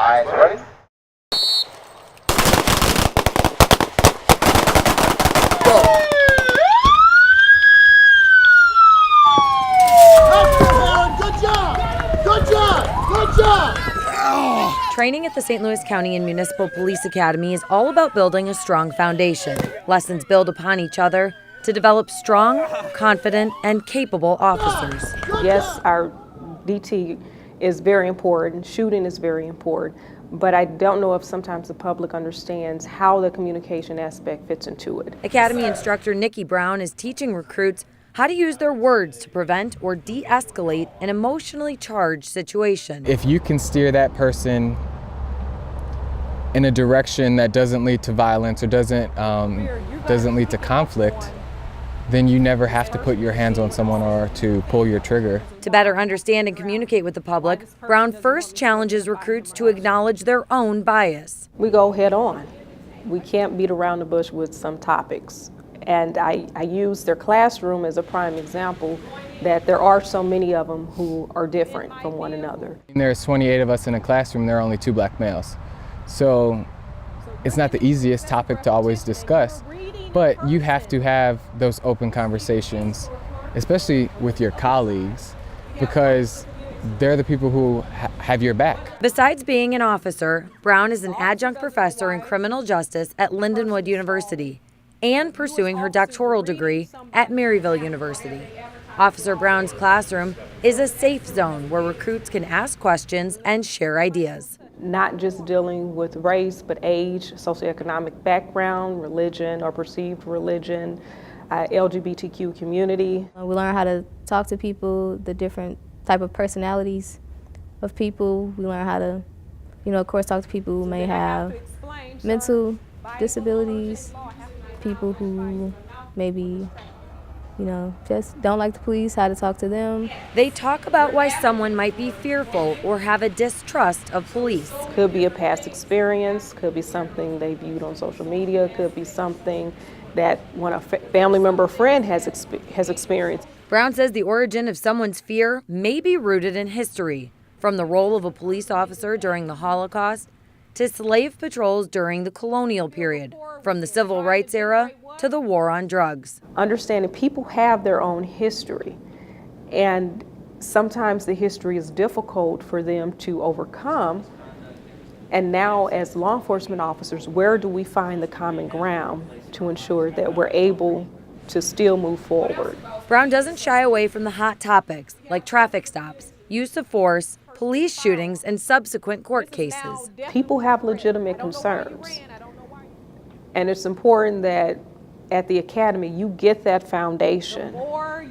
Eyes ready. Training at the St. Louis County and Municipal Police Academy is all about building a strong foundation. Lessons build upon each other to develop strong, confident, and capable officers. Yes, our DT is very important, shooting is very important, but I don't know if sometimes the public understands how the communication aspect fits into it. Academy instructor Nikki Brown is teaching recruits how to use their words to prevent or de-escalate an emotionally charged situation. If you can steer that person in a direction that doesn't lead to violence or doesn't lead to conflict, then you never have to put your hands on someone or to pull your trigger. To better understand and communicate with the public, Brown first challenges recruits to acknowledge their own bias. We go head on. We can't beat around the bush with some topics. And I use their classroom as a prime example that there are so many of them who are different from one another. There's 28 of us in a classroom, there are only 2 black males. So it's not the easiest topic to always discuss, but you have to have those open conversations, especially with your colleagues, because they're the people who have your back. Besides being an officer, Brown is an adjunct professor in criminal justice at Lindenwood University and pursuing her doctoral degree at Maryville University. Officer Brown's classroom is a safe zone where recruits can ask questions and share ideas. Not just dealing with race, but age, socioeconomic background, religion or perceived religion, LGBTQ community. We learn how to talk to people, the different type of personalities of people. We learn how to, of course, talk to people who may have mental disabilities, people who maybe, just don't like the police, how to talk to them. They talk about why someone might be fearful or have a distrust of police. Could be a past experience, could be something they viewed on social media, could be something that when a family member or friend has experienced. Brown says the origin of someone's fear may be rooted in history, from the role of a police officer during the Holocaust to slave patrols during the colonial period, from the civil rights era to the war on drugs. Understanding people have their own history, and sometimes the history is difficult for them to overcome. And now as law enforcement officers, where do we find the common ground to ensure that we're able to still move forward? Brown doesn't shy away from the hot topics like traffic stops, use of force, police shootings, and subsequent court cases. People have legitimate concerns, and it's important that at the academy you get that foundation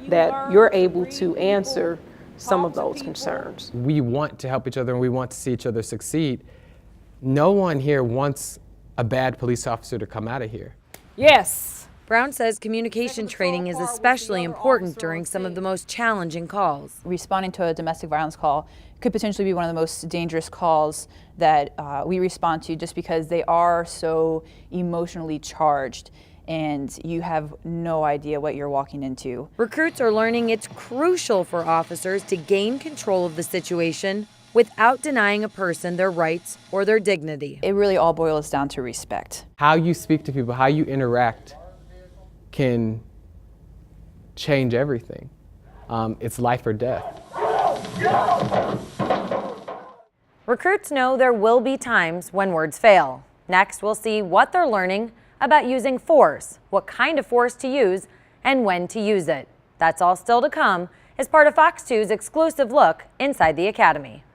that you're able to answer some of those concerns. We want to help each other and we want to see each other succeed. No one here wants a bad police officer to come out of here. Yes. Brown says communication training is especially important during some of the most challenging calls. Responding to a domestic violence call could potentially be one of the most dangerous calls that we respond to, just because they are so emotionally charged and you have no idea what you're walking into. Recruits are learning it's crucial for officers to gain control of the situation without denying a person their rights or their dignity. It really all boils down to respect. How you speak to people, how you interact can change everything. It's life or death. Recruits know there will be times when words fail. Next, we'll see what they're learning about using force, what kind of force to use, and when to use it. That's all still to come as part of Fox 2's exclusive look inside the Academy.